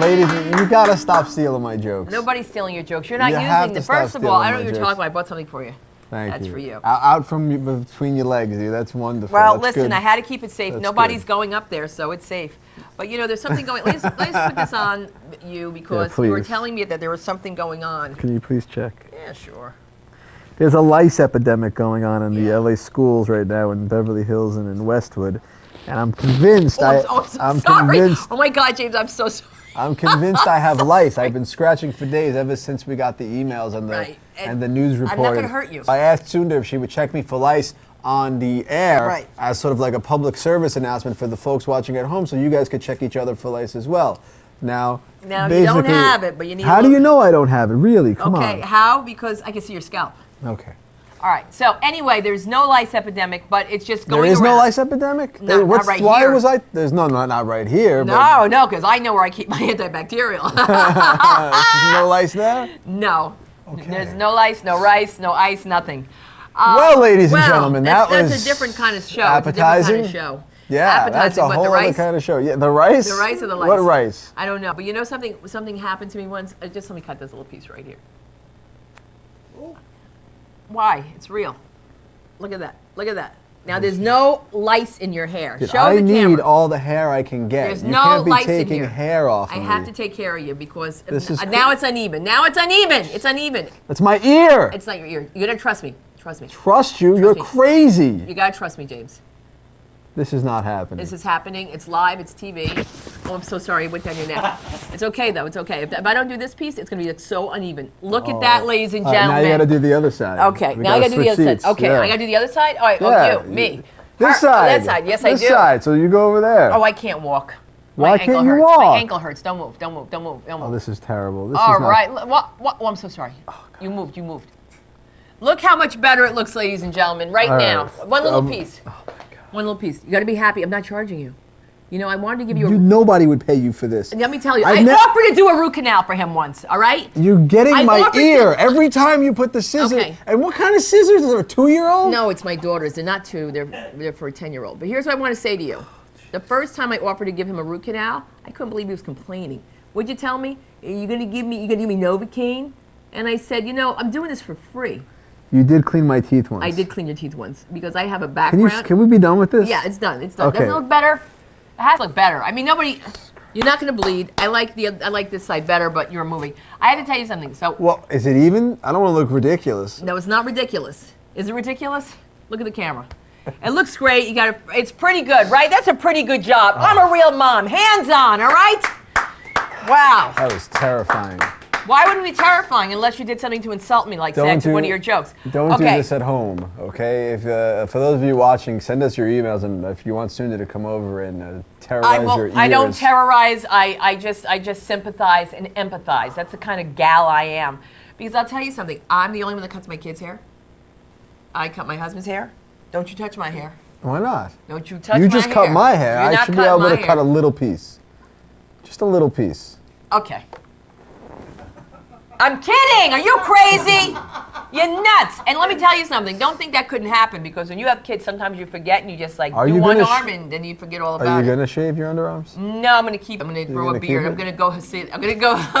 ladies, you gotta stop stealing my jokes. Nobody's stealing your jokes. You're not You using them. First of all, I don't know what you're jokes. talking about. I bought something for you. Thank That's you. for you. Out from between your legs, dude. That's wonderful. Well, That's listen, good. I had to keep it safe. That's Nobody's good. going up there, so it's safe. But you know, there's something going. Let's put this on you because Yeah, you were please. telling me that there was something going on. Can you please check? Yeah, sure. There's a lice epidemic going on in the LA schools right now in Beverly Hills and in Westwood, and I'm convinced I'm sorry. convinced Oh my God, James, I'm so sorry. I'm convinced I have lice. I've been scratching for days ever since we got the emails and the Right. and the news report. I'm not gonna hurt you. I asked Sunda if she would check me for lice on the air Right. as sort of like a public service announcement for the folks watching at home, so you guys could check each other for lice as well. Now You don't basically, have it, but you need. how do you know I don't have it? Really? Come Okay, on. how? Because I can see your scalp. Okay. All right. So anyway, there's no lice epidemic, but it's just going There is around. no lice epidemic? No, not What's, right why here. was I? There's not right here. No, no, because I know where I keep my antibacterial. There's no lice there? No. Okay. There's no lice, no rice, no ice, nothing. Well, ladies and gentlemen, that's that was a different kind of show. appetizing. It's a different kind of show. Yeah, Appetizing, that's a but the whole other rice- kind of show. Yeah, the rice? The rice or the lice? What rice? I don't know, but you know something? Something happened to me once. Just let me cut this little piece right here. Why? It's real. Look at that. Look at that. Now there's no lice in your hair. Dude, Show I the need camera. all the hair I can get. There's you no can't be lice in taking here. hair off I of have me. to take care of you because This is now it's uneven. Now it's uneven. It's uneven. That's my ear. It's not your ear. You're gonna trust me. Trust me. Trust you? You're me. crazy. You gotta trust me, James. This is not happening. This is happening. It's live. It's TV. Oh, I'm so sorry. It went down your neck. It's okay though. It's okay. If I don't do this piece, it's gonna be like so uneven. Look at that, ladies and All right, gentlemen. now you got to do the other side. Okay. We Now I gotta do the switch other seats. side. Okay. Yeah. I gotta do the other side. All right. Yeah. Oh, you, me. This Her- side. Oh, that side. Yes, I do. This side. So you go over there. Oh, I can't walk. Why My can't ankle you hurts. walk? My ankle hurts. Don't move. Don't move. Don't move. Don't move. Oh, this is terrible. This All is not, right. What? Oh, I'm so sorry. You moved. You moved. Look how much better it looks, ladies and gentlemen, right All now. right. One little piece. Oh my God. One little piece. You got to be happy. I'm not charging you. You know, I wanted to give you a. Nobody would pay you for this. Let me tell you, I I ne- offered to do a root canal for him once. All right. You're getting I my offered ear to- every time you put the scissors. Okay. And what kind of scissors? Is it a 2-year-old? No, it's my daughters. They're not two. They're for a 10-year-old. But here's what I want to say to you. The first time I offered to give him a root canal, I couldn't believe he was complaining. What'd you tell me? You're gonna give me Novocaine? And I said, you know, I'm doing this for free. You did clean my teeth once. I did clean your teeth once because I have a Can, you, background. can we be done with this? Yeah, it's done. It's done. Okay. Doesn't it look better? It has to look better. I mean, nobody. You're not gonna bleed. I like this side better, but you're moving. I have to tell you something. So Well, is it even? I don't want to look ridiculous. no, it's not ridiculous. Is it ridiculous? Look at the camera. It looks great. You got it's pretty good, right? That's a pretty good job. I'm a real mom. Hands on, all right? Wow. That was terrifying. Why wouldn't it be terrifying unless you did something to insult me, like Don't say one of your jokes? Don't do Okay. this at home, okay? If for those of you watching, send us your emails, and if you want Sunda to come over and terrorize your ears. I don't terrorize. I just sympathize and empathize. That's the kind of gal I am. Because I'll tell you something. I'm the only one that cuts my kids' hair. I cut my husband's hair. Don't you touch my hair. Why not? Don't you touch my hair. You just cut my hair. You're I not should be cutting able my to hair. cut a little piece. Just a little piece. Okay. I'm kidding. Are you crazy? You're nuts. And let me tell you something. Don't think that couldn't happen because when you have kids, sometimes you forget and you just like Are do you one gonna arm and then you forget all about Are you it. gonna shave your underarms? No, I'm gonna keep. I'm gonna grow a gonna beard. keep I'm it? gonna go Hasidic. I'm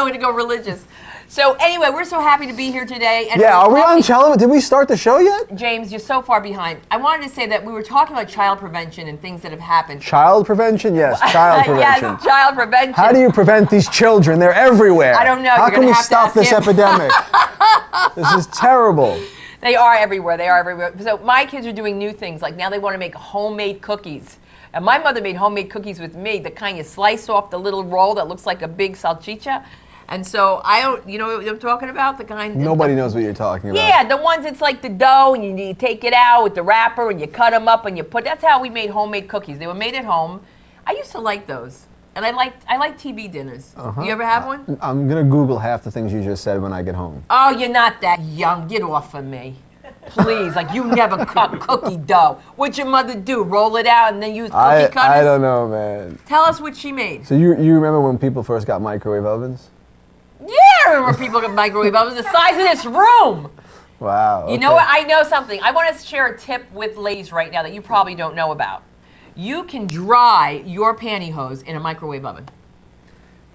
gonna go religious. So anyway, we're so happy to be here today. And Yeah. Are we talking- on Cello? Did we start the show yet? James, you're so far behind. I wanted to say that we were talking about child prevention and things that have happened. Child prevention? Yes. Child prevention. Yes, child prevention. How do you prevent these children? They're everywhere. I don't know. How You're can gonna we have to stop ask this him. epidemic? This is terrible. They are everywhere. They are everywhere. So my kids are doing new things. Like now they want to make homemade cookies. And my mother made homemade cookies with me, the kind you slice off the little roll that looks like a big salchicha. And so I don't, you know what I'm talking about? The kind. Nobody knows what you're talking about. Yeah, the ones it's like the dough and you take it out with the wrapper and you cut them up and you put. That's how we made homemade cookies. They were made at home. I used to like those. And I like TV dinners. You ever have one? I'm gonna Google half the things you just said when I get home. Oh, you're not that young. Get off of me. Please, like you never cut cookie dough. What'd your mother do? Roll it out and then use cookie cutters? I don't know, man. Tell us what she made. So you remember when people first got microwave ovens? Yeah, I remember people get microwave ovens the size of this room. Wow. You know what? I know something. I want to share a tip with ladies right now that you probably don't know about. You can dry your pantyhose in a microwave oven.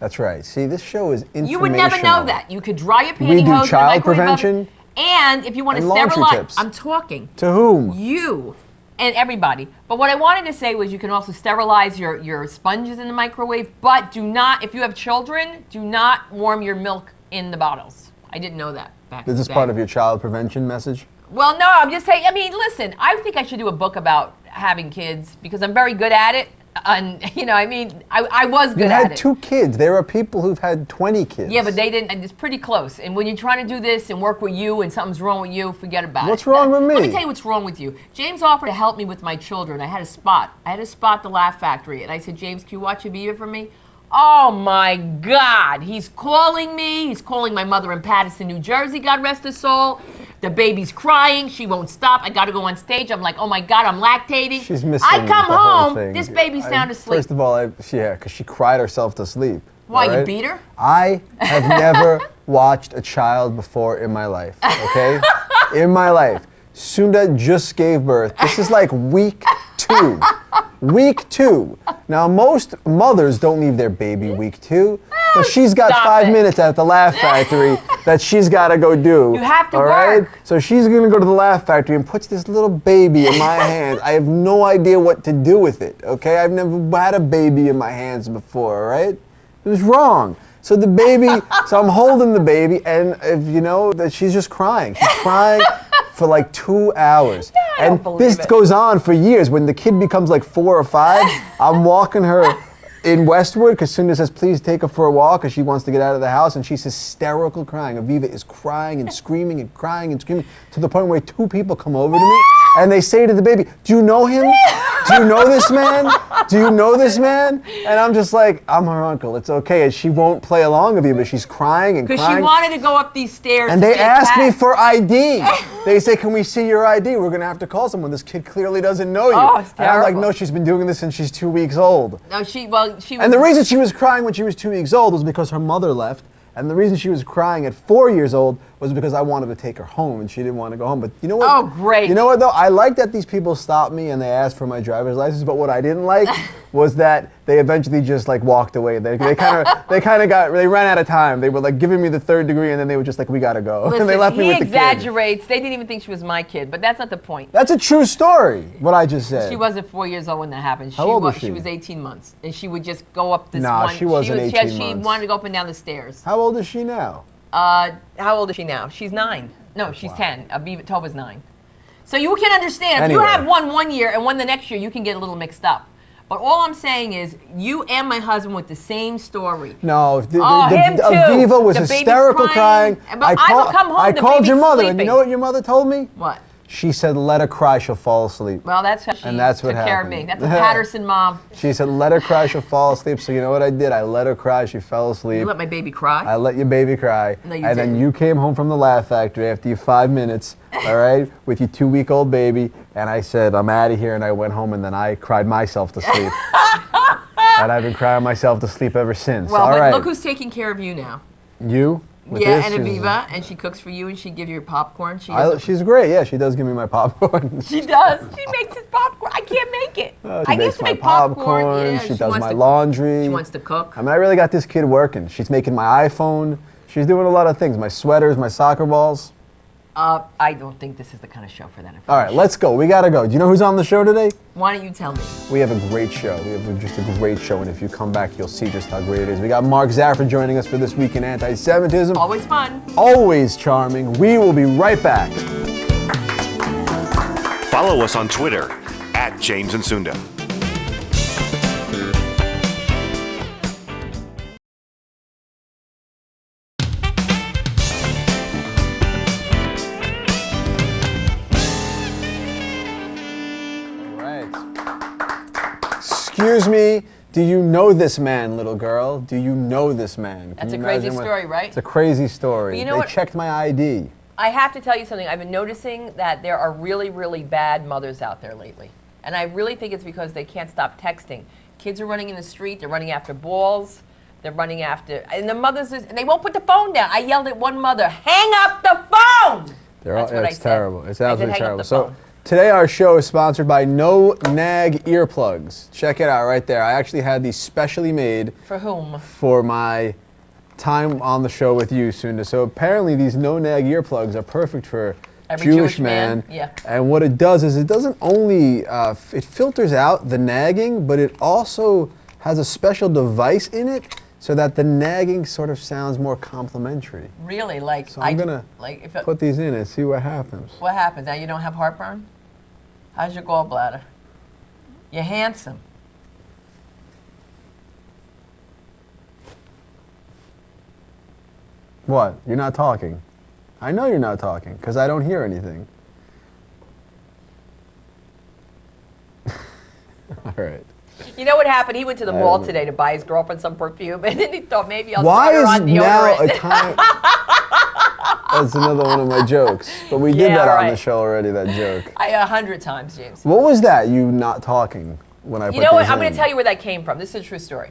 That's right. See, this show is informational. You would never know that. You could dry your pantyhose We in do the child microwave oven, prevention. and if you want to and laundry sterilize, tips. I'm talking. To whom? You and everybody. But what I wanted to say was you can also sterilize your sponges in the microwave, but do not, if you have children, do not warm your milk in the bottles. I didn't know that back in Is the this day. part of your child prevention message? Well, no, I'm just saying, I mean, listen, I think I should do a book about having kids because I'm very good at it. And, you know, I mean, I was good You at had it. 2 kids. There are people who've had 20 kids. Yeah, but they didn't, and it's pretty close. And when you're trying to do this and work with you and something's wrong with you, forget about it. What's wrong with me? Let me tell you what's wrong with you. James offered to help me with my children. I had a spot the Laugh Factory. And I said, James, can you watch a video for me? Oh my God, he's calling me. He's calling my mother in Paterson, New Jersey, God rest her soul. The baby's crying. She won't stop. I got to go on stage. I'm like, oh my God, I'm lactating. She's missing I come the whole home. thing. This baby's sound asleep. First of all, yeah, because she cried herself to sleep. Why, all you right? beat her? I have never watched a child before in my life, okay? In my life. Sunda just gave birth. This is like week 2. Week 2. Now, most mothers don't leave their baby week 2, but she's got Stop 5 it. minutes at the Laugh Factory that she's got to go do. You have to all right? work. So she's going to go to the Laugh Factory and puts this little baby in my hands. I have no idea what to do with it, okay? I've never had a baby in my hands before, all right? It was wrong. So the baby, so I'm holding the baby, and if you know that she's just crying. She's crying for like 2 hours. I don't And believe this it. goes on for years. When the kid becomes like 4 or 5, I'm walking her in Westwood because Sunda says, please take her for a walk because she wants to get out of the house, and she's hysterical crying. Aviva is crying and screaming and crying and screaming to the point where 2 people come over to me and they say to the baby, do you know him? Do you know this man? Do you know this man? And I'm just like, I'm her uncle. It's okay. And she won't play along with you, but she's crying and Because crying. she wanted to go up these stairs. And to they get ask me back. for ID. They say, can we see your ID? We're going to have to call someone. This kid clearly doesn't know you. Oh, it's and I'm like, terrible. no, she's been doing this since she's 2 weeks old. No, she was. And the reason she was crying when she was 2 weeks old was because her mother left. And the reason she was crying at 4 years old was because I wanted to take her home and she didn't want to go home. But you know what? Oh, great. You know what though? I like that these people stopped me and they asked for my driver's license. But what I didn't like was that they eventually just like walked away. They kind of they ran out of time. They were like giving me the 3rd degree and then they were just like, we gotta go. Listen, and they left me he with the kid. exaggerates. They didn't even think she was my kid, but that's not the point. That's a true story. What I just said. She wasn't 4 years old when that happened. How old was she? She was 18 months, and she would just go up this Nah, one. she wasn't 18 She months. wanted to go up and down the stairs. How old is she now? How old is she now? She's 9. No, she's 10. Aviva Tova's 9. So you can understand. If you Anyway. have one year and one the next year, you can get a little mixed up. But all I'm saying is, you and my husband with the same story. No, Him too. Aviva was The baby's hysterical crying. But I would come home, I the called your baby's mother, and you sleeping. know what your mother told me? What? She said, let her cry, she'll fall asleep. Well, that's how she And that's what took care of happened. me. That's a Paterson mom. She said, let her cry, she'll fall asleep. So you know what I did? I let her cry, she fell asleep. You let my baby cry? I let your baby cry. No, you and then didn't. you came home from the Laugh Factory after your 5 minutes, all right, with your 2-week-old baby. And I said, I'm out of here. And I went home and then I cried myself to sleep. And I've been crying myself to sleep ever since. Well, all but right. look who's taking care of you now. You? With Yeah, this? and She's- Aviva, and she cooks for you, and she gives you your popcorn. She does. She's great. Yeah, she does give me my popcorn. She does. She makes his popcorn. I can't make it. She I makes used to my make popcorn. Yeah, she does wants my to, laundry. She wants to cook. I mean, I really got this kid working. She's making my iPhone. She's doing a lot of things. My sweaters, my soccer balls. I don't think this is the kind of show for that. All right, let's go. We gotta go. Do you know who's on the show today? Why don't you tell me? We have a great show. We have just a great show, and if you come back, you'll see just how great it is. We got Mark Zafford joining us for This Week in Anti-Semitism. Always fun. Always charming. We will be right back. Follow us on Twitter @James and Sunda. Excuse me, do you know this man, little girl? Do you know this man? Can That's you a crazy imagine what- story, right? It's a crazy story. But you know they what? checked my ID. I have to tell you something. I've been noticing that there are really, really bad mothers out there lately. And I really think it's because they can't stop texting. Kids are running in the street. They're running after balls. They're running after... And the mothers... And they won't put the phone down. I yelled at one mother, hang up the phone! That's what I It's said. terrible. It's I said, absolutely hang up terrible. the So phone. Today our show is sponsored by No Nag earplugs. Check it out right there. I actually had these specially made. For whom? For my time on the show with you, Sunda. So apparently these No Nag earplugs are perfect for Every Jewish man. Yeah. And what it does is it doesn't only, it filters out the nagging, but it also has a special device in it so that the nagging sort of sounds more complimentary. Really? Like, So I'm gonna put these in and see what happens. What happens? Now you don't have heartburn? How's your gallbladder? You're handsome. What? You're not talking. I know you're not talking because I don't hear anything. All right. You know what happened? He went to the mall today to buy his girlfriend some perfume, and then he thought maybe I'll Why try her on is now a deodorant. time? That's another one of my jokes. But we did Yeah, that on right. the show already, that joke. 100 times, James. What was that, you not talking when I put You know what? these I'm going in? to tell you where that came from. This is a true story.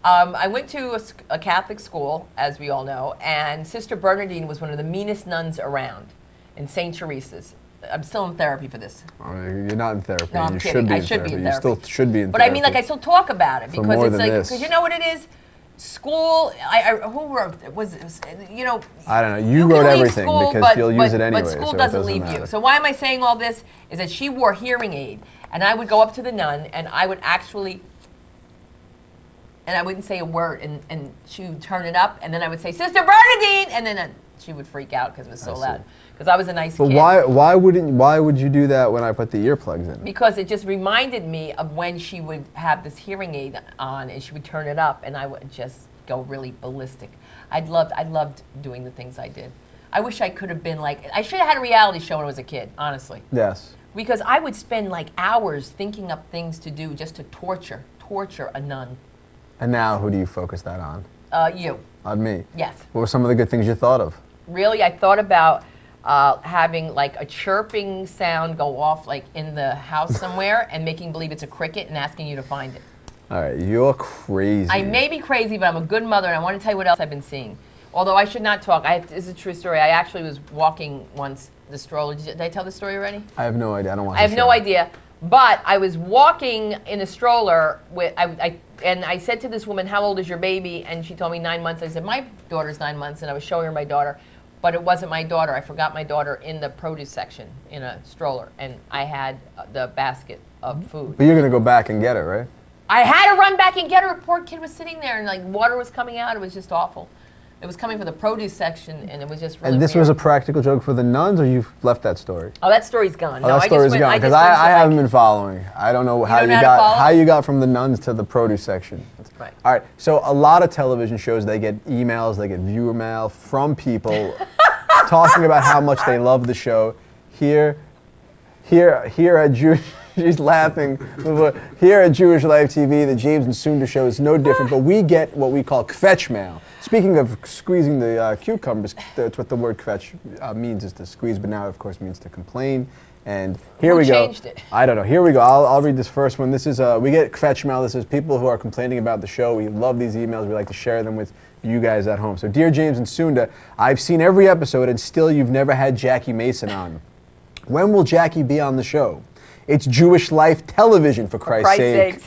I went to a Catholic school, as we all know, and Sister Bernadine was one of the meanest nuns around in St. Teresa's. I'm still in therapy for this. You're not in therapy. No, I'm you kidding. should be I in should be therapy. in You therapy. still should be in But therapy. I mean, like, I still talk about it because more it's than like, this. because you know what it is? School, who wrote, you know. I don't know. You can wrote leave everything school, because you'll use it anyway. But school so it doesn't leave matter. you. So why am I saying all this? Is that she wore hearing aid, and I would go up to the nun, and I would actually, and I wouldn't say a word, and she would turn it up, and then I would say, Sister Bernadine, and then she would freak out because it was so loud. Because I was a nice But kid. why would you do that when I put the earplugs in? Because it just reminded me of when she would have this hearing aid on, and she would turn it up, and I would just go really ballistic. I loved doing the things I did. I wish I could have been like, I should have had a reality show when I was a kid, honestly. Yes. Because I would spend like hours thinking up things to do just to torture a nun. And now who do you focus that on? You. On me? Yes. What were some of the good things you thought of? Really, I thought about having like a chirping sound go off like in the house somewhere and making believe it's a cricket and asking you to find it. All right, you're crazy. I may be crazy, but I'm a good mother, and I want to tell you what else I've been seeing. Although I should not talk. This is a true story. I actually was walking once the stroller. Did I tell the story already? I have no idea. I don't watch I have the no show. idea. But I was walking in a stroller with, and I said to this woman, how old is your baby? And she told me 9 months. I said, my daughter's 9 months, and I was showing her my daughter. But it wasn't my daughter. I forgot my daughter in the produce section in a stroller, and I had the basket of food. But you're going to go back and get it, right? I had to run back and get her. A poor kid was sitting there, and like water was coming out. It was just awful. It was coming from the produce section, and it was just really And this weird. was a practical joke for the nuns, or you've left that story? Oh, that story's gone. Oh, No, that story's gone, because I haven't been following. I don't know how don't you know how to got follow? how you got from the nuns to the produce section. Right. All right, so a lot of television shows, they get emails, they get viewer mail from people talking about how much they love the show. Here at Jewish, she's laughing. Here at Jewish Life TV, the James and Sunda show is no different, but we get what we call kvetch mail. Speaking of squeezing the cucumbers, that's what the word kvetch means, is to squeeze, but now, of course, means to complain. And here Who we go. changed it? I don't know. Here we go. I'll read this first one. This is we get kvetch mail. This is people who are complaining about the show. We love these emails. We like to share them with you guys at home. So, dear James and Sunda, I've seen every episode, and still you've never had Jackie Mason on. When will Jackie be on the show? It's Jewish Life television, for Christ's sake.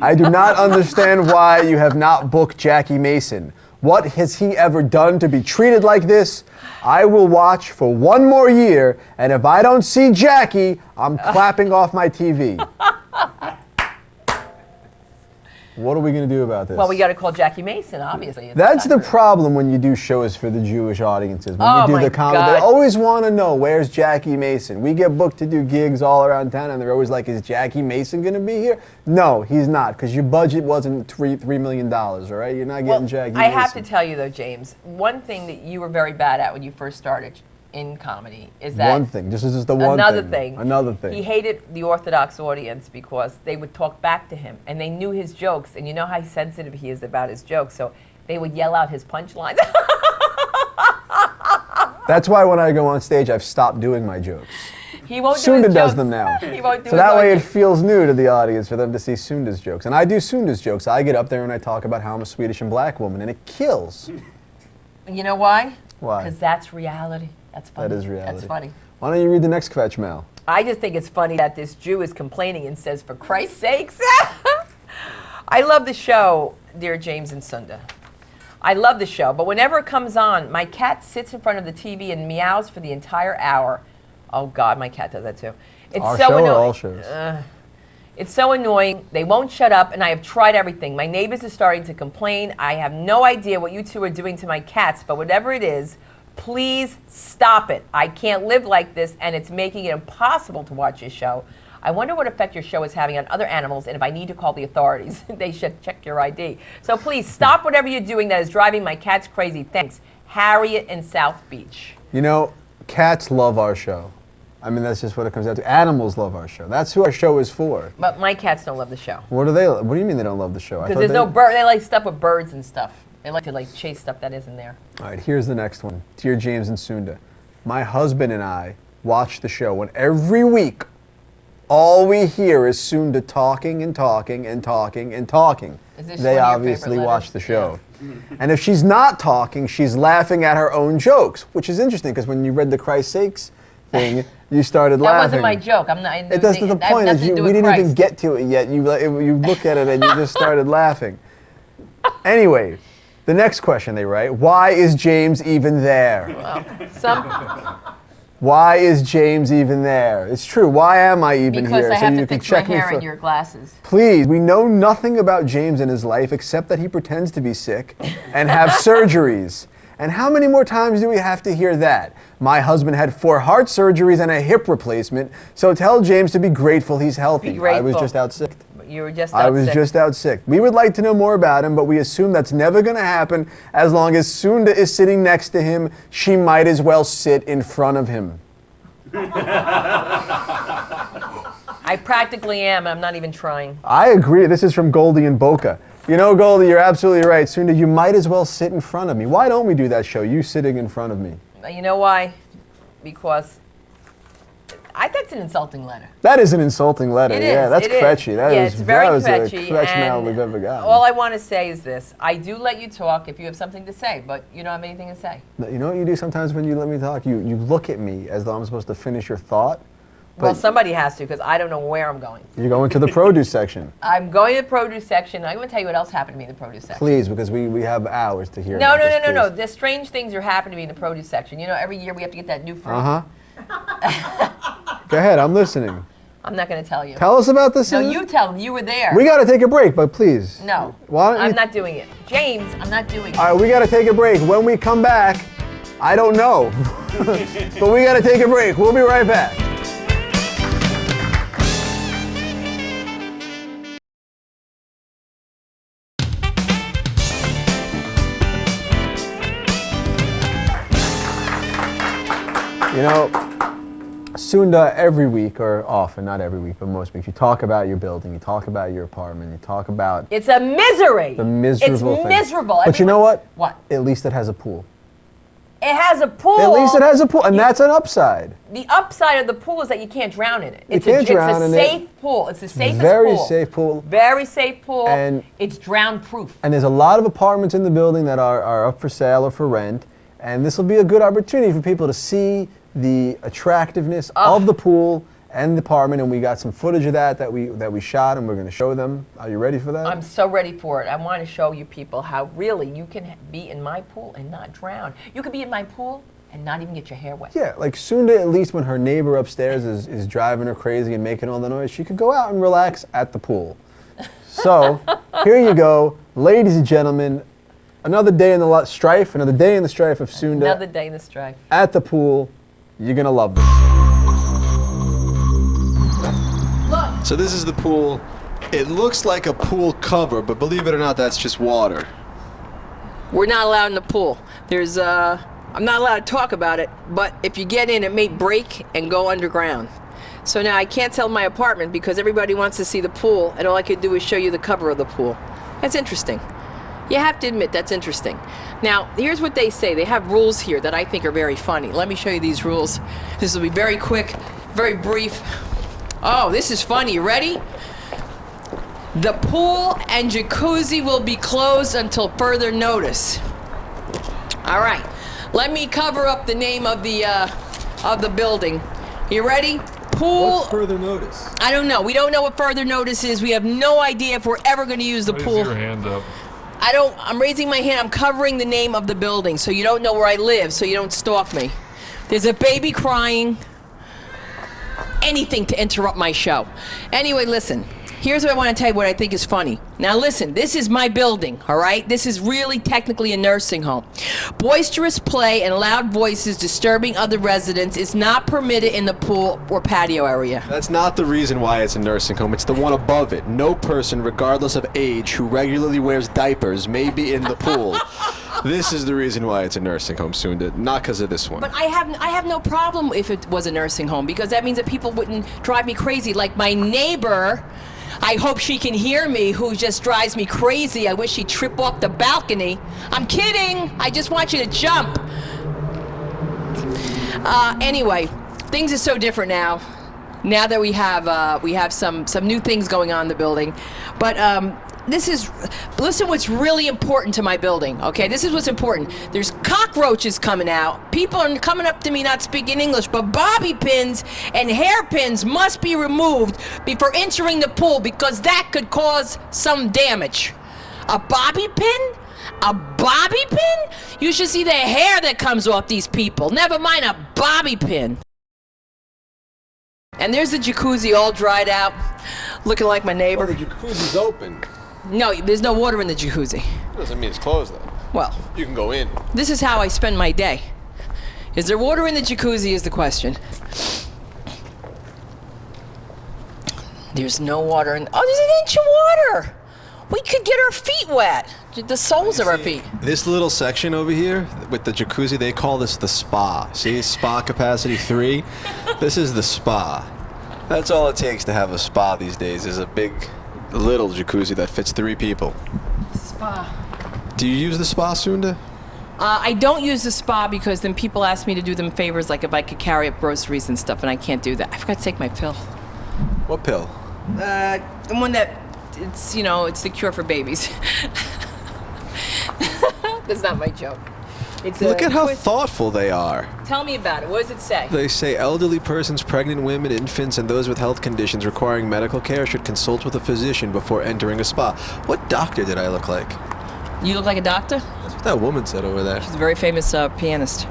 I do not understand why you have not booked Jackie Mason. What has he ever done to be treated like this? I will watch for one more year, and if I don't see Jackie, I'm clapping off my TV. What are we going to do about this? Well, we got to call Jackie Mason, obviously. It's That's not the her. problem when you do shows for the Jewish audiences. When Oh you do my the comedy, they God. always want to know, where's Jackie Mason? We get booked to do gigs all around town, and they're always like, is Jackie Mason going to be here? No, he's not, because your budget wasn't $3 million, all right? You're not getting Jackie I Mason. have to tell you, though, James, one thing that you were very bad at when you first started in comedy is that One thing. This is just the one another thing. thing. Another thing. He hated the Orthodox audience because they would talk back to him, and they knew his jokes, and you know how sensitive he is about his jokes, so they would yell out his punchlines. That's why when I go on stage, I've stopped doing my jokes. He won't do Sunda his does jokes. them now. He won't do So his that own way it jokes. feels new to the audience for them to see Sunda's jokes. And I do Sunda's jokes. I get up there and I talk about how I'm a Swedish and black woman, and it kills. You know why? Why? Because that's reality. That's funny. That is reality. That's funny. Why don't you read the next kvetch mail? I just think it's funny that this Jew is complaining and says, for Christ's sakes. I love the show, dear James and Sunda. I love the show, but whenever it comes on, my cat sits in front of the TV and meows for the entire hour. Oh God, my cat does that too. It's Our so show annoying. or all shows? It's so annoying. They won't shut up, and I have tried everything. My neighbors are starting to complain. I have no idea what you two are doing to my cats, but whatever it is, please stop it. I can't live like this, and it's making it impossible to watch your show. I wonder what effect your show is having on other animals, and if I need to call the authorities, they should check your ID. So please stop whatever you're doing that is driving my cats crazy. Thanks. Harriet in South Beach. You know, cats love our show. I mean, that's just what it comes down to. Animals love our show. That's who our show is for. But my cats don't love the show. What do they? What do you mean they don't love the show? Because there's no bird. They like stuff with birds and stuff. They like to chase stuff that isn't there. All right, here's the next one. Dear James and Sunda, my husband and I watch the show, and every week, all we hear is Sunda talking and talking and talking and talking. Is this They one of your obviously favorite watch letters? the show. And if she's not talking, she's laughing at her own jokes, which is interesting because when you read the Christ's sakes thing, you started That laughing. wasn't my joke. I'm not. It doesn't. The point is, we didn't even get to it yet. You look at it and you just started laughing. Anyway, the next question they write: why is James even there? Why is James even there? It's true. Why am I even because here? I have you to can fix my check me hair for. and your glasses. Please, we know nothing about James and his life except that he pretends to be sick and have surgeries. And how many more times do we have to hear that? My husband had 4 heart surgeries and a hip replacement, so tell James to be grateful he's healthy. Be grateful. I was just out sick. You were just out I was sick. just out sick. We would like to know more about him, but we assume that's never going to happen. As long as Sunda is sitting next to him, she might as well sit in front of him. I practically am. I'm not even trying. I agree. This is from Goldie and Boca. You know, Goldie, you're absolutely right. Sunda, you might as well sit in front of me. Why don't we do that show? You sitting in front of me. You know why? Because that's an insulting letter. That is an insulting letter. It is. Yeah, that's it is. catchy. That yeah, is it's very that was catchy. the catchiest mail and we've ever gotten. all I want to say is this. I do let you talk if you have something to say, but you don't have anything to say. You know what you do sometimes when you let me talk? You look at me as though I'm supposed to finish your thought. Well, somebody has to because I don't know where I'm going. You're going to the produce section. I'm going to the produce section. I'm going to tell you what else happened to me in the produce section. Please, because we have hours to hear No. about this, please. There's strange things are happening to me in the produce section. You know, every year we have to get that new fruit. Go ahead, I'm listening. I'm not going to tell you. Tell us about this. No, you tell them. You were there. We got to take a break, but please. No. Why don't I'm you- not doing it. James, I'm not doing it. All right, we got to take a break. When we come back, I don't know. But we got to take a break. We'll be right back. You know, Sunda, every week, or often, not every week, but most weeks, you talk about your building, you talk about your apartment, you talk about It's a misery. the miserable It's thing. miserable. But you know what? What? At least it has a pool. It has a pool. At least it has a pool, and that's an upside. The upside of the pool is that you can't drown in it. You can't drown in it. It's a safe pool. It's the safest Very pool. safe pool. Very safe pool. And- it's drown proof. And there's a lot of apartments in the building that are up for sale or for rent, and this will be a good opportunity for people to see the attractiveness of the pool and the apartment, and we got some footage of that we shot, and we're going to show them. Are you ready for that? I'm so ready for it. I want to show you people how really you can be in my pool and not drown. You could be in my pool and not even get your hair wet. Yeah, like Sunda, at least when her neighbor upstairs is driving her crazy and making all the noise, she could go out and relax at the pool. So, here you go, ladies and gentlemen, another day in the strife, another day in the strife of Sunda Another day in the strife. at the pool. You're gonna love this. Look. So this is the pool. It looks like a pool cover, but believe it or not, that's just water. We're not allowed in the pool. I'm not allowed to talk about it, but if you get in, it may break and go underground. So now I can't sell my apartment because everybody wants to see the pool, and all I could do is show you the cover of the pool. That's interesting. You have to admit that's interesting. Now, here's what they say. They have rules here that I think are very funny. Let me show you these rules. This will be very quick, very brief. Oh, this is funny. You ready? The pool and jacuzzi will be closed until further notice. All right. Let me cover up the name of the building. You ready? pool. What's further notice? I don't know. We don't know what further notice is. We have no idea if we're ever going to use the pool. Raise your hand up. I'm raising my hand. I'm covering the name of the building so you don't know where I live, so you don't stalk me. There's a baby crying. Anything to interrupt my show. Anyway, listen. Here's what I want to tell you what I think is funny. Now listen, this is my building, all right? This is really technically a nursing home. Boisterous play and loud voices disturbing other residents is not permitted in the pool or patio area. That's not the reason why it's a nursing home. It's the one above it. No person, regardless of age, who regularly wears diapers may be in the pool. This is the reason why it's a nursing home, Sunda, not because of this one. But I have no problem if it was a nursing home, because that means that people wouldn't drive me crazy. Like my neighbor, I hope she can hear me, who just drives me crazy. I wish she'd trip off the balcony. I'm kidding. I just want you to jump. Anyway, things are so different now. Now that we have some new things going on in the building. But listen what's really important to my building, okay? This is what's important. There's cockroaches coming out. People are coming up to me not speaking English, but bobby pins and hairpins must be removed before entering the pool, because that could cause some damage. A bobby pin? A bobby pin? You should see the hair that comes off these people. Never mind a bobby pin. And there's the jacuzzi all dried out, looking like my neighbor. Well, the jacuzzi's open. No, there's no water in the jacuzzi. Doesn't mean it's closed, though. Well, You can go in. this is how I spend my day. Is there water in the jacuzzi is the question. There's no water in... Oh, there's an inch of water! We could get our feet wet. The soles of our feet. This little section over here with the jacuzzi, they call this the spa. See, spa capacity 3. This is the spa. That's all it takes to have a spa these days, is a big, little jacuzzi that fits 3 people. Spa. Do you use the spa, Sunda? I don't use the spa because then people ask me to do them favors, like if I could carry up groceries and stuff, and I can't do that. I forgot to take my pill. What pill? The one that, it's, you know, it's the cure for babies. That's not my joke. It's Look at how thoughtful they are. Tell me about it. What does it say? They say elderly persons, pregnant women, infants, and those with health conditions requiring medical care should consult with a physician before entering a spa. What doctor did I look like? You look like a doctor? That's what that woman said over there. She's a very famous pianist.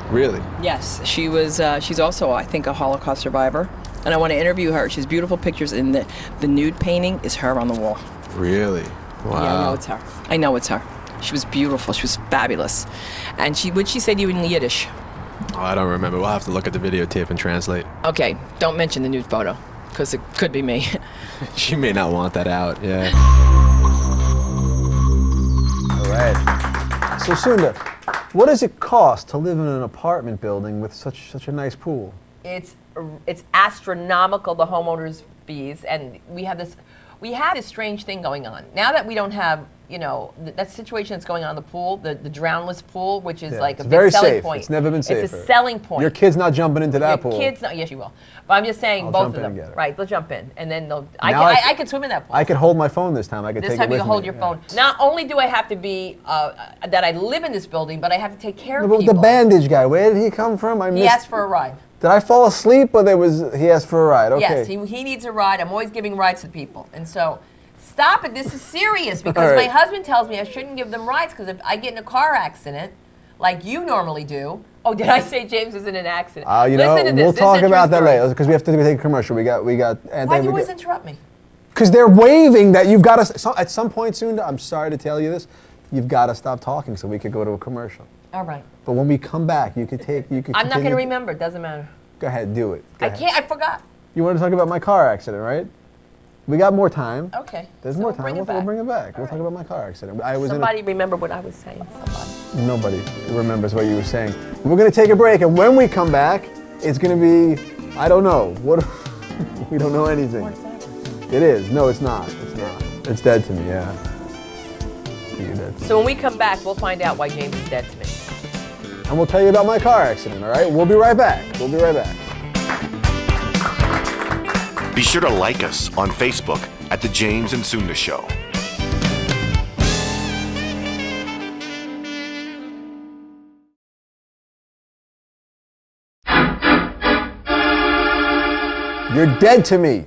Really? Yes, she was. She's also, I think, a Holocaust survivor. And I want to interview her. She has beautiful pictures, and the nude painting is her on the wall. Really? Wow. Yeah, I know it's her. I know it's her. She was beautiful. She was fabulous. And what'd she say to you in Yiddish? Oh, I don't remember. We'll have to look at the videotape and translate. Okay, don't mention the nude photo, because it could be me. She may not want that out, yeah. All right. So Sunda, what does it cost to live in an apartment building with such a nice pool? It's astronomical, the homeowners' fees, and we have this strange thing going on. Now that we don't have, you know, that situation that's going on in the pool, the drownless pool, which is like a big very selling safe. point. It's never been safer. It's a selling point. Your kid's not jumping into that pool. Kids, not, yes, you will. But I'm just saying, I'll both jump of in them. and get it. Right, they'll jump in, and then they'll. Now I can swim in that pool. I could hold my phone this time. I could This take time it you with can hold me. your Yeah. phone. Not only do I have to be that I live in this building, but I have to take care of But people. the bandage guy, where did he come from? I He missed. asked for a ride. Did I fall asleep, or he asked for a ride? Okay. Yes, he needs a ride. I'm always giving rides to people, and so. Stop it. This is serious, because All right. my husband tells me I shouldn't give them rides, because if I get in a car accident, like you normally do. Oh, did I say James is in an accident? You know, Listen to this. we'll This is talk a true about that story. later because we have to take a commercial. We got Anthony. Why do you always interrupt me? Because they're waving that you've got to. At some point soon, I'm sorry to tell you this, you've got to stop talking so we could go to a commercial. All right. But when we come back, you could. I'm not going to remember. It doesn't matter. Go ahead, do it. Go I ahead. can't. I forgot. You want to talk about my car accident, right? We got more time. Okay. There's So more we'll time. bring it We'll back. bring it back. All We'll talk right. about my car accident. I was Somebody remember what I was saying. Somebody. Nobody remembers what you were saying. We're going to take a break, and when we come back, it's going to be, I don't know. What? We don't know anything. What's that? It is. No, it's not. It's not. It's dead to me, yeah. You're dead to me. So when we come back, we'll find out why James is dead to me. And we'll tell you about my car accident, all right? We'll be right back. We'll be right back. Be sure to like us on Facebook at The James and Sunda Show. You're dead to me.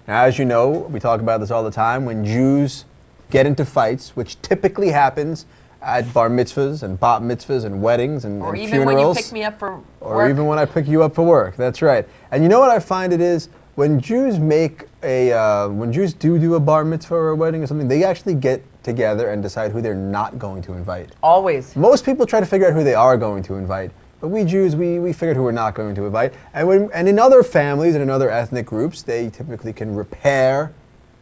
Now, as you know, we talk about this all the time, when Jews get into fights, which typically happens at bar mitzvahs and bat mitzvahs and weddings and Or and even funerals. when you pick me up for Or work. even when I pick you up for work. That's right. And you know what I find it is? When Jews when Jews do a bar mitzvah or a wedding or something, they actually get together and decide who they're not going to invite. Always. Most people try to figure out who they are going to invite, but we Jews, we figured who we're not going to invite. And in other families and in other ethnic groups, they typically can repair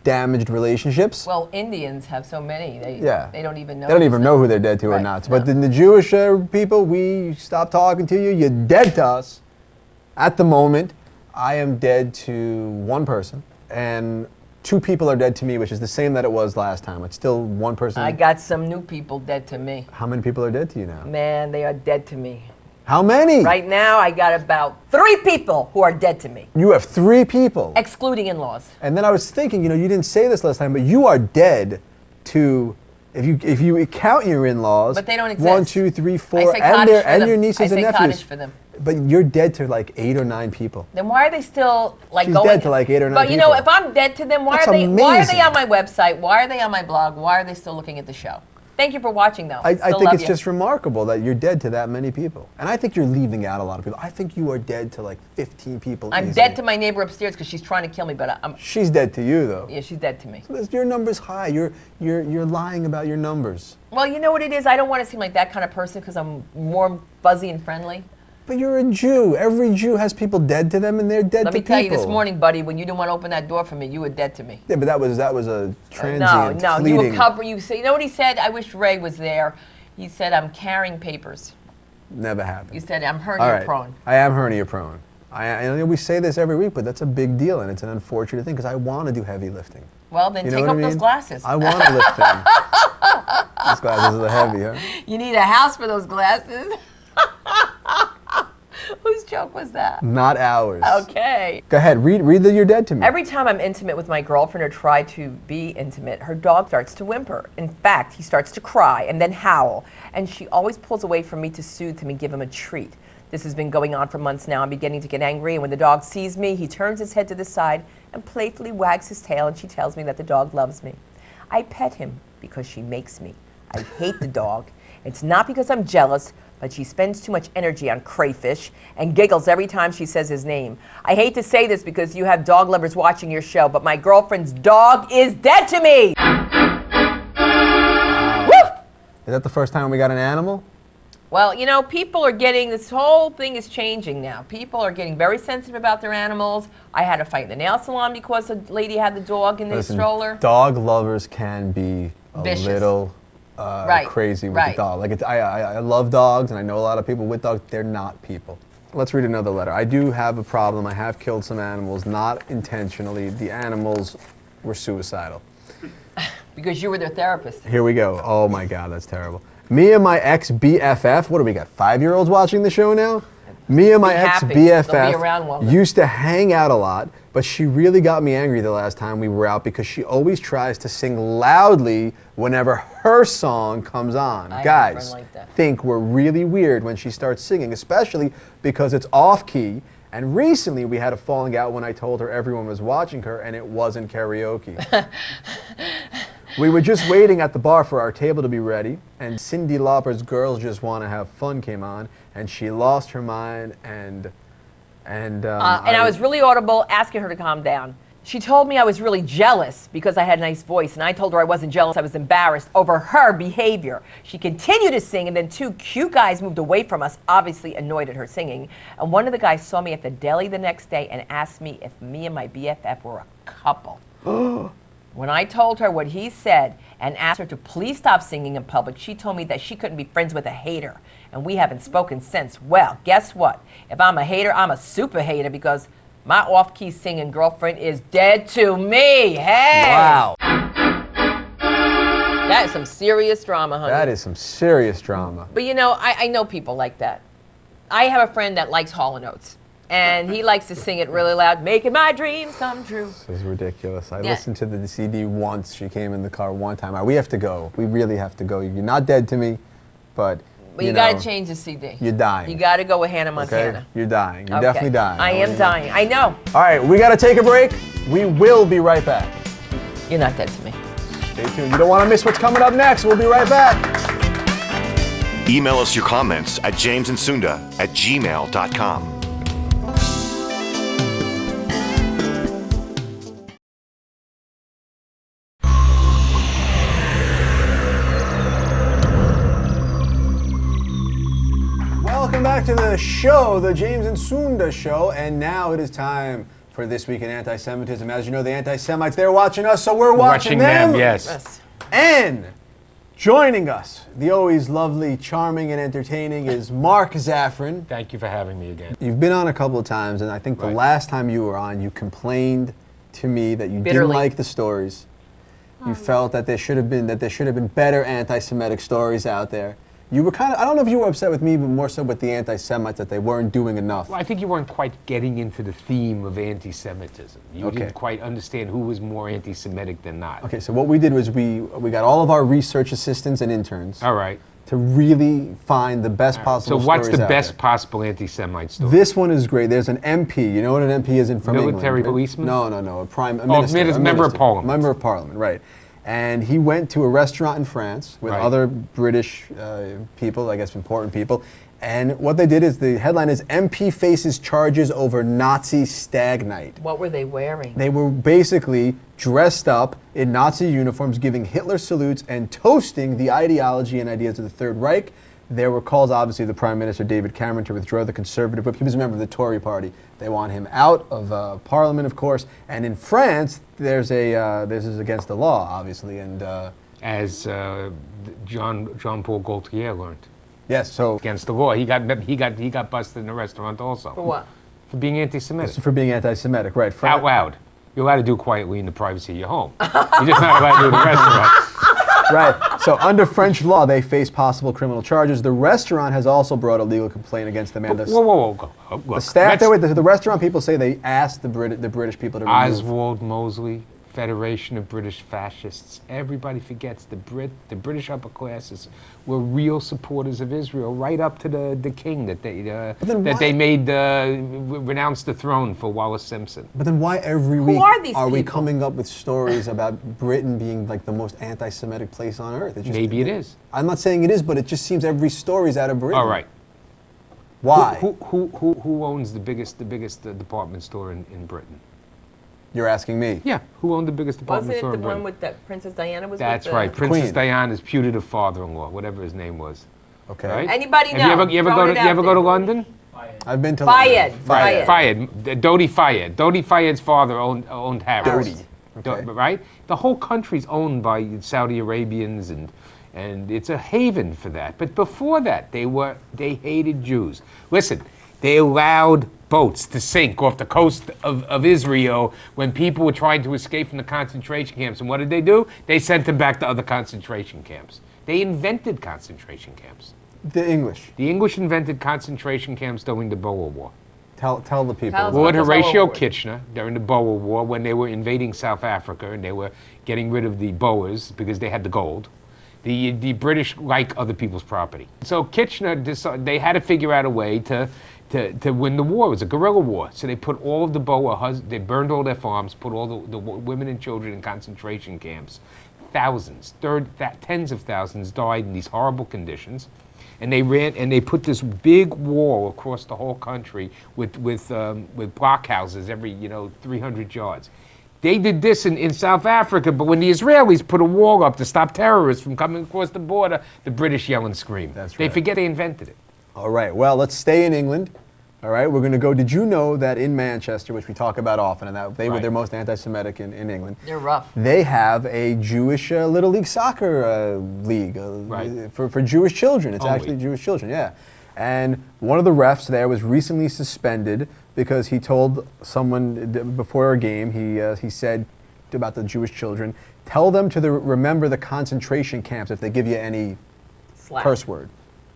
damaged relationships. Well, Indians have so many. They don't even know. They don't even know who they're dead to or Right, not. no. But in the Jewish people, we stop talking to you. You're dead to us. At the moment, I am dead to one person, and 2 people are dead to me, which is the same that it was last time. It's still one person. I got some new people dead to me. How many people are dead to you now? Man, they are dead to me. How many? Right now, I got about 3 people who are dead to me, You have 3 people. excluding in-laws. And then I was thinking, you didn't say this last time, but you are dead to, if you count your in-laws, But they don't exist. 1, 2, 3, 4, I say and cottage for them. your nieces I and say nephews. cottage for them. But you're dead to like 8 or 9 people. Then why are they still like She's going? dead to like 8 or 9 But you know, people. if I'm dead to them, why That's are they? Why are they amazing. on my website? Why are they on my blog? Why are they still looking at the show? Thank you for watching, though. I Still think love it's you. just remarkable that you're dead to that many people. And I think you're leaving out a lot of people. I think you are dead to like 15 people. I'm easily. dead to my neighbor upstairs because she's trying to kill me. But I'm She's dead to you, though. yeah, she's dead to me. Your number's high. You're lying about your numbers. Well, you know what it is. I don't want to seem like that kind of person because I'm more fuzzy and friendly. But you're a Jew. Every Jew has people dead to them, and they're dead Let to me tell you, people. this morning, buddy, when you didn't want to open that door for me, you were dead to me. Yeah, but that was a transient, No, you fleeting. were covering. You say, you know what he said? I wish Ray was there. He said, I'm carrying papers. Never happened. You said, I'm All hernia right. prone. I am hernia prone. I know we say this every week, but that's a big deal, and it's an unfortunate thing because I want to do heavy lifting. Well, then You know take what off I those mean? glasses. I want to lift them. These glasses are heavy, huh? You need a house for those glasses. Whose joke was that? Not ours. Okay. Go ahead, read that you're dead to me. Every time I'm intimate with my girlfriend or try to be intimate, her dog starts to whimper. In fact, he starts to cry and then howl. And she always pulls away from me to soothe him and give him a treat. This has been going on for months now. I'm beginning to get angry, and when the dog sees me, he turns his head to the side and playfully wags his tail, and she tells me that the dog loves me. I pet him because she makes me. I hate the dog. It's not because I'm jealous, but she spends too much energy on crayfish and giggles every time she says his name. I hate to say this because you have dog lovers watching your show, but my girlfriend's dog is dead to me! Woof! Is that the first time we got an animal? Well, you know, people are getting, this whole thing is changing now. People are getting very sensitive about their animals. I had a fight in the nail salon because a lady had the dog in the Listen, stroller. dog lovers can be a Vicious. little Right, crazy with right. the dog. Like I love dogs, and I know a lot of people with dogs. They're not people. Let's read another letter. I do have a problem. I have killed some animals, not intentionally. The animals were suicidal. Because you were their therapist. Here we go. Oh my God, that's terrible. Me and my ex-BFF, what do we got, 5-year-olds watching the show now? Me and my Be happy. They'll be around ex-BFF longer. used to hang out a lot, but she really got me angry the last time we were out because she always tries to sing loudly whenever her song comes on. I have a Guys friend like that. think we're really weird when she starts singing, especially because it's off-key. And recently we had a falling out when I told her everyone was watching her and it wasn't karaoke. We were just waiting at the bar for our table to be ready, and Cyndi Lauper's Girls Just Want to Have Fun came on, and she lost her mind, and I was really audible, asking her to calm down. She told me I was really jealous because I had a nice voice, and I told her I wasn't jealous, I was embarrassed over her behavior. She continued to sing, and then 2 cute guys moved away from us, obviously annoyed at her singing. And one of the guys saw me at the deli the next day and asked me if me and my BFF were a couple. When I told her what he said and asked her to please stop singing in public, she told me that she couldn't be friends with a hater, and we haven't spoken since. Well, guess what? If I'm a hater, I'm a super hater because my off-key singing girlfriend is dead to me. Hey! wow, That is some serious drama, honey. that is some serious drama. But you know, I know people like that. I have a friend that likes Hall & Oates, and he likes to sing it really loud, making my dreams come true. This is ridiculous. I Yeah. listened to the CD once. She came in the car one time. We have to go. We really have to go. You're not dead to me, but But you got to change the CD. You're dying. You got to go with Hannah Okay? Montana. You're dying. You're Okay. definitely dying. I am dying. I know. All right, we got to take a break. We will be right back. You're not dead to me. Stay tuned. You don't want to miss what's coming up next. We'll be right back. Email us your comments at jamesandsunda@gmail.com. Welcome back to the show, the James and Sunda Show, and now it is time for This Week in Anti-Semitism. As you know, the anti-Semites, they're watching us, so we're watching them. Yes. And joining us, the always lovely, charming, and entertaining is Mark Zaffron. Thank you for having me again. You've been on a couple of times, and I think the Right. last time you were on, you complained to me that you Bitterly. didn't like the stories. You felt that there should have been better anti-Semitic stories out there. You were kind of, I don't know if you were upset with me, but more so with the anti-Semites that they weren't doing enough. Well, I think you weren't quite getting into the theme of anti-Semitism. You Okay. didn't quite understand who was more anti-Semitic than not. Okay, so what we did was we got all of our research assistants and interns All right. to really find the best possible So what's stories the out best there. possible anti-Semite story? This one is great. There's an MP. You know what an MP is from England? Military right? policeman? No. A minister. Member of Parliament. Member of Parliament, right. And he went to a restaurant in France with Right. other British people, I guess important people. And what they did is, the headline is, MP faces charges over Nazi stag night. What were they wearing? They were basically dressed up in Nazi uniforms, giving Hitler salutes and toasting the ideology and ideas of the Third Reich. There were calls, obviously, the Prime Minister David Cameron to withdraw the Conservative whip. He was a member of the Tory party. They want him out of Parliament, of course. And in France, this is against the law, obviously. And As Jean-Paul Gaultier learned. yes, so Against the law. He got busted in a restaurant also. For what? For being anti-Semitic. for being anti-Semitic, right? Out loud. You're allowed to do quietly in the privacy of your home. You're just not allowed to do it in restaurants. Right. So under French law, they face possible criminal charges. The restaurant has also brought a legal complaint against them. And Whoa. Look, the staff let's- there, the restaurant people say they asked the British people to remove. Oswald Mosley, Federation of British Fascists. Everybody forgets the British upper classes were real supporters of Israel, right up to the king that they made renounce the throne for Wallace Simpson. But then why every week are these we people? coming up with stories about Britain being like the most anti-Semitic place on earth? Maybe it is. I'm not saying it is, but it just seems every story's out of Britain. All right. Why? Who owns the biggest department store in Britain? You're asking me. Yeah. Who owned the biggest department Wasn't it store the in Britain? one with that Princess Diana was That's with? right. Princess Queen. Diana's putative father-in-law, whatever his name was. Okay. Right? Anybody Have know? you ever Throwing go it to out go there. to London? I've been to Fayed. London. Fayed. Dodi Fayed. Dodi Fayed's father owned Harris. Dodi. Okay. Right? The whole country's owned by Saudi Arabians and it's a haven for that. But before that, they hated Jews. Listen, they allowed boats to sink off the coast of Israel when people were trying to escape from the concentration camps. And what did they do? They sent them back to other concentration camps. They invented concentration camps. The English. The English invented concentration camps during the Boer War. Tell the people. Tell us Lord about the Horatio Boer War. Kitchener, during the Boer War, when they were invading South Africa and they were getting rid of the Boers because they had the gold, the British like other people's property. So Kitchener decided they had to figure out a way to win the war. It was a guerrilla war. So they put all of the Boer, they burned all their farms, put all the women and children in concentration camps. Thousands, tens of thousands died in these horrible conditions. And they put this big wall across the whole country with blockhouses every 300 yards. They did this in South Africa, but when the Israelis put a wall up to stop terrorists from coming across the border, the British yell and scream. That's They right. forget they invented it. All right. Well, let's stay in England. All right. We're going to go. Did you know that in Manchester, which we talk about often, and that they were Right. their most anti-Semitic in England, They're rough. they have a Jewish Little League soccer league Right. for Jewish children. It's Only. actually Jewish children, yeah. And one of the refs there was recently suspended because he told someone before a game, he said about the Jewish children, tell them to remember the concentration camps if they give you any Slack. curse word.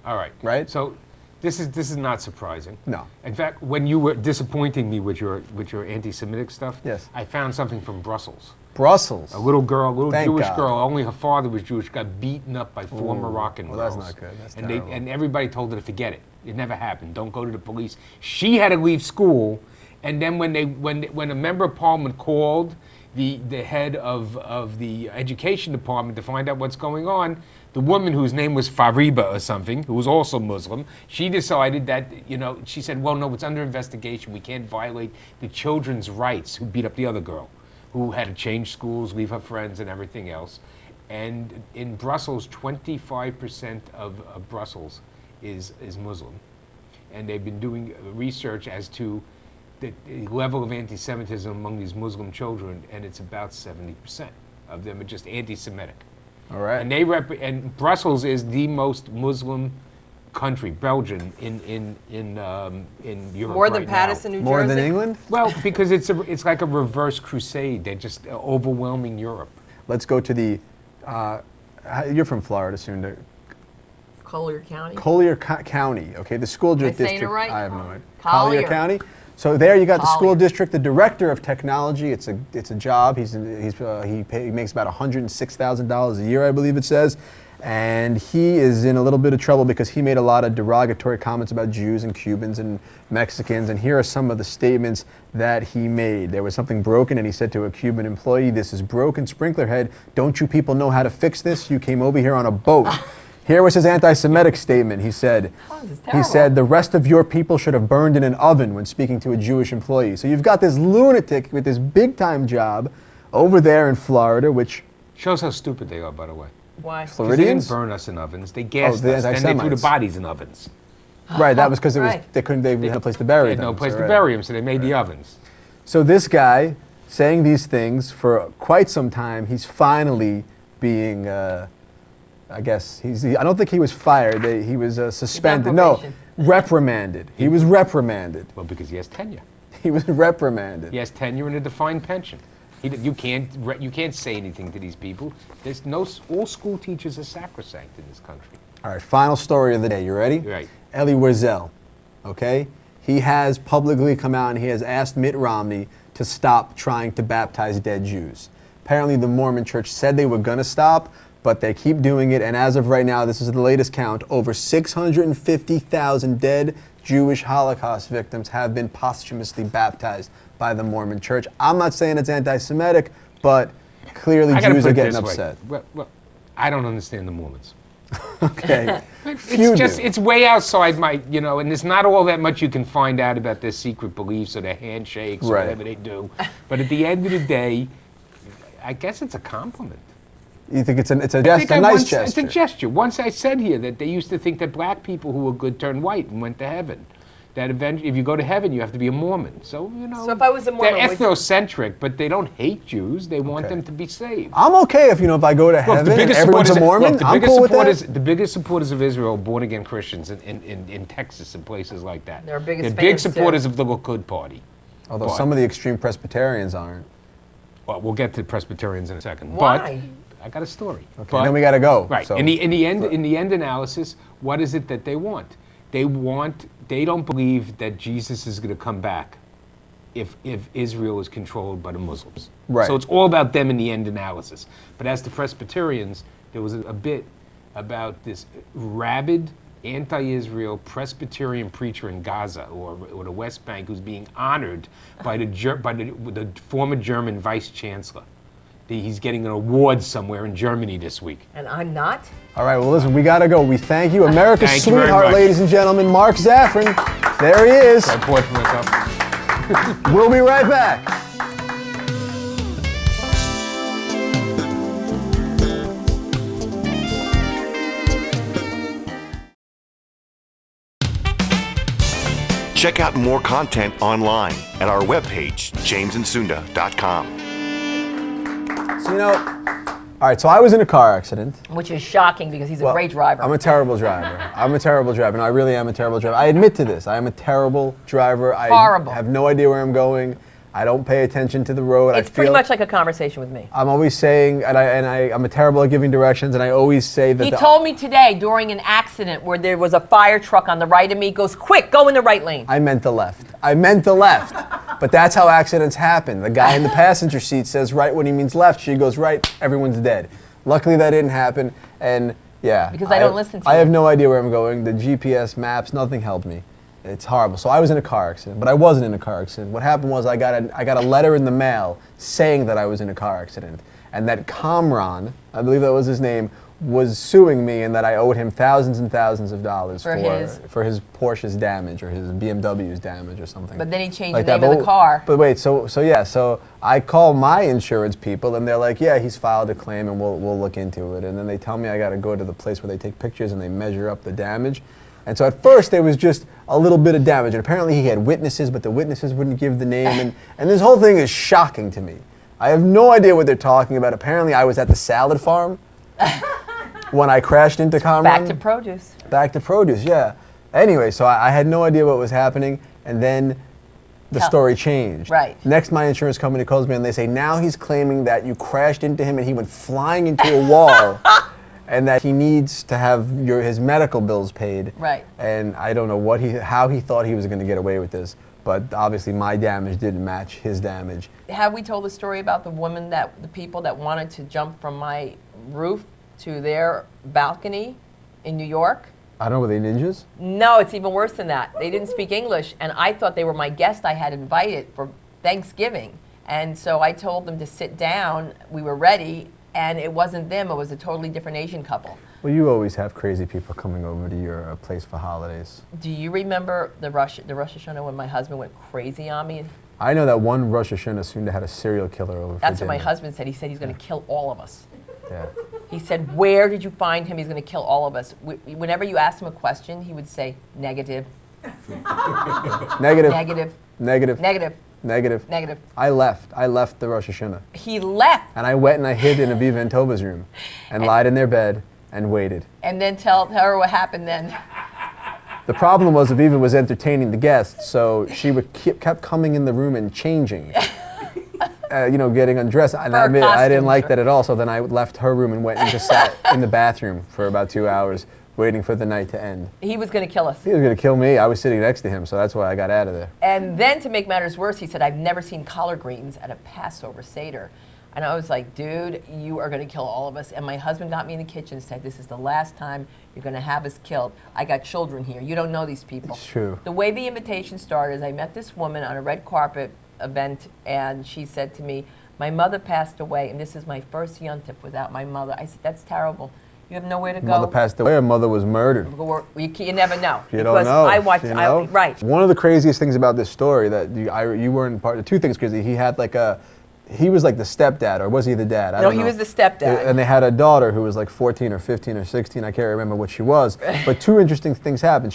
All right. Right? So this is not surprising. No. In fact, when you were disappointing me with your anti-Semitic stuff, Yes. I found something from Brussels. Brussels. A little girl, a little Thank Jewish God. girl, only her father was Jewish, got beaten up by 4 Moroccan well, girls. that's not good. That's and terrible. and everybody told her to forget it. It never happened. Don't go to the police. She had to leave school, and then when a member of parliament called the head of the education department to find out what's going on, the woman whose name was Fariba or something, who was also Muslim, she decided that, she said, well, no, it's under investigation. We can't violate the children's rights, who beat up the other girl, who had to change schools, leave her friends and everything else. And in Brussels, 25% of Brussels is Muslim. And they've been doing research as to the level of anti-Semitism among these Muslim children, and it's about 70% of them are just anti-Semitic. All right. And and Brussels is the most Muslim country, Belgium, in Europe. More than right Paterson, now. New More Jersey? than England? Well, because it's like a reverse crusade. They're just overwhelming Europe. Let's go to the. You're from Florida, Sunda. Collier County. Collier County. Okay, the school saying district. it right? I have no idea. Collier. County. So there you got the school Collier. district, the director of technology. It's a job. He makes about $106,000 a year, I believe it says, and he is in a little bit of trouble because he made a lot of derogatory comments about Jews and Cubans and Mexicans. And here are some of the statements that he made. There was something broken, and he said to a Cuban employee, "This is broken, sprinkler head. Don't you people know how to fix this? You came over here on a boat." Here was his anti-Semitic statement. He said, "The rest of your people should have burned in an oven," when speaking to a Jewish employee. So you've got this lunatic with this big-time job over there in Florida, which Shows how stupid they are, by the way. Why? 'Cause they Floridians. didn't burn us in ovens. They gassed the us, and they threw the anti-Semites. bodies in ovens. Right, that was because Right. they had a place to bury They had them. no place so, to right. bury them, so they made the ovens. So this guy saying these things for quite some time, he's finally being. I guess I don't think he was fired. He was suspended. No, probation. reprimanded. He was reprimanded. Well, because he has tenure. He was reprimanded. He has tenure and a defined pension. You can't say anything to these people. All school teachers are sacrosanct in this country. All right, final story of the day. You ready? Right. Elie Wiesel, okay? He has publicly come out and he has asked Mitt Romney to stop trying to baptize dead Jews. Apparently the Mormon church said they were going to stop, but they keep doing it, and as of right now, this is the latest count, over 650,000 dead Jewish Holocaust victims have been posthumously baptized by the Mormon church. I'm not saying it's anti-Semitic, but clearly I gotta Jews put are it getting this way. upset. Well, I don't understand the Mormons. Okay. Few do. It's way outside my, and there's not all that much you can find out about their secret beliefs or their handshakes or Right. whatever they do. But at the end of the day, I guess it's a compliment. You think it's a I nice think It's a gesture? gesture. Once I said here that they used to think that black people who were good turned white and went to heaven. That eventually, if you go to heaven, you have to be a Mormon. So, So if I was a Mormon, they're would- ethnocentric, but they don't hate Jews. They want Okay. them to be saved. I'm okay if I go to heaven and everyone's a Mormon. I'm cool with that. The biggest supporters of Israel, born-again Christians in Texas and places like that. They're biggest They're big fans, too. supporters of the Likud party. Although But- some of the extreme Presbyterians aren't. Well, we'll get to Presbyterians in a second. Why? But I got a story. Okay, But- then we got to go. Right. So. In the end analysis, what is it that they want? They don't believe that Jesus is going to come back if Israel is controlled by the Muslims. Right. So it's all about them in the end analysis. But as the Presbyterians, there was a bit about this rabid anti-Israel Presbyterian preacher in Gaza or the West Bank who's being honored by the former German vice chancellor. He's getting an award somewhere in Germany this week. And I'm not? All right, well, listen, we got to go. We thank you. America's Thank you very sweetheart, much. ladies and gentlemen, Mark Zaffron. There he is. I poured for myself. We'll be right back. Check out more content online at our webpage, jamesandsunda.com. So, all right, so I was in a car accident. Which is shocking because he's a Well, great driver. I'm a terrible driver. No, I really am a terrible driver. I admit to this. I am a terrible driver. Horrible. I have no idea where I'm going. I don't pay attention to the road. It's pretty much like a conversation with me. I'm always saying, I'm a terrible at giving directions, and I always say that He told me today during an accident where there was a fire truck on the right of me, he goes, quick, go in the right lane. I meant the left. I meant the left. But that's how accidents happen. The guy in the passenger seat says right when he means left. She goes right, everyone's dead. Luckily that didn't happen, and yeah. Because I don't listen to I you. have no idea where I'm going. The GPS maps, nothing helped me. It's horrible. So I was in a car accident, but I wasn't in a car accident. What happened was I got a letter in the mail saying that I was in a car accident, and that Comron, I believe that was his name, was suing me, and that I owed him thousands and thousands of dollars for his Porsche's damage or his BMW's damage or something. But then he changed like the name that. of the car. But wait, so I call my insurance people, and they're like, yeah, he's filed a claim, and we'll look into it. And then they tell me I got to go to the place where they take pictures and they measure up the damage. And so at first there was just a little bit of damage, and apparently he had witnesses, but the witnesses wouldn't give the name, and this whole thing is shocking to me. I have no idea what they're talking about. Apparently I was at the salad farm when I crashed into Comron. Back to produce. Back to produce, yeah. Anyway, so I had no idea what was happening, and then the story changed. Right. Next, my insurance company calls me and they say, now he's claiming that you crashed into him and he went flying into a wall, and that he needs to have his medical bills paid. Right. And I don't know how he thought he was going to get away with this, but obviously my damage didn't match his damage. Have we told the story about the people that wanted to jump from my roof to their balcony in New York? I don't know, were they ninjas? No, it's even worse than that. They didn't speak English, and I thought they were my guest I had invited for Thanksgiving. And so I told them to sit down. We were ready, and it wasn't them. It was a totally different Asian couple. Well, you always have crazy people coming over to your place for holidays. Do you remember the Rosh Hashanah when my husband went crazy on me? I know that one Rosh Hashanah Sunda had a serial killer over That's for what my dinner. husband said. He said he's going to kill all of us. Yeah. He said, where did you find him? He's going to kill all of us. Whenever you asked him a question, he would say, negative, Negative. negative, Negative. negative, Negative. negative. I left the Rosh Hashanah. He left. And I went and I hid in Aviva and Tova's room and lied in their bed and waited. And then tell her what happened then. The problem was Aviva was entertaining the guests, so she kept coming in the room and changing. Getting undressed. And I admit, I didn't like that at all, so then I left her room and went and just sat in the bathroom for about 2 hours, waiting for the night to end. He was going to kill us. He was going to kill me. I was sitting next to him, so that's why I got out of there. And then to make matters worse, he said, I've never seen collard greens at a Passover Seder. And I was like, dude, you are going to kill all of us. And my husband got me in the kitchen and said, this is the last time you're going to have us killed. I got children here. You don't know these people. It's true. The way the invitation started is I met this woman on a red carpet event, and she said to me, my mother passed away, and this is my first yontif without my mother. I said, that's terrible. You have nowhere to go. Mother passed away, her mother was murdered. You never know. You don't know. I watched, you know? right. One of the craziest things about this story that you weren't part of, two things crazy. He was like the stepdad, or was he the dad? I don't know. He was the stepdad. And they had a daughter who was like 14 or 15 or 16. I can't remember what she was. But two interesting things happened.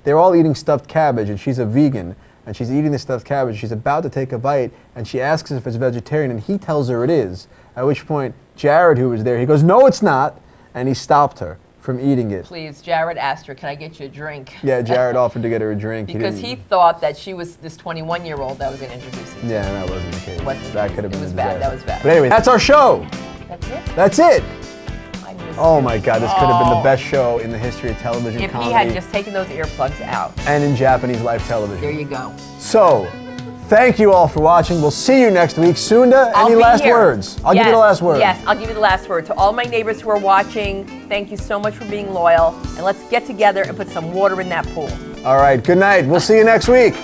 They're all eating stuffed cabbage, and she's a vegan. And she's eating the stuffed cabbage. She's about to take a bite, and she asks if it's vegetarian, and he tells her it is. At which point, Jared, who was there, he goes, no, it's not. And he stopped her from eating it. Please, Jared asked her, can I get you a drink? Yeah, Jared offered to get her a drink. Because he thought that she was this 21-year-old that was going to introduce him. Yeah, that wasn't the case. Wasn't That the could have case. been It was a bad. disaster. That was bad. But anyway, that's our show. That's it. That's it. I missed Oh it. my God, this could have been the best show in the history of television If comedy he had just taken those earplugs out. and in Japanese live television. There you go. So, thank you all for watching. We'll see you next week. Sunda, I'll any be last here. words? I'll give you the last word. Yes, I'll give you the last word. To all my neighbors who are watching, thank you so much for being loyal. And let's get together and put some water in that pool. All right, good night. We'll see you next week.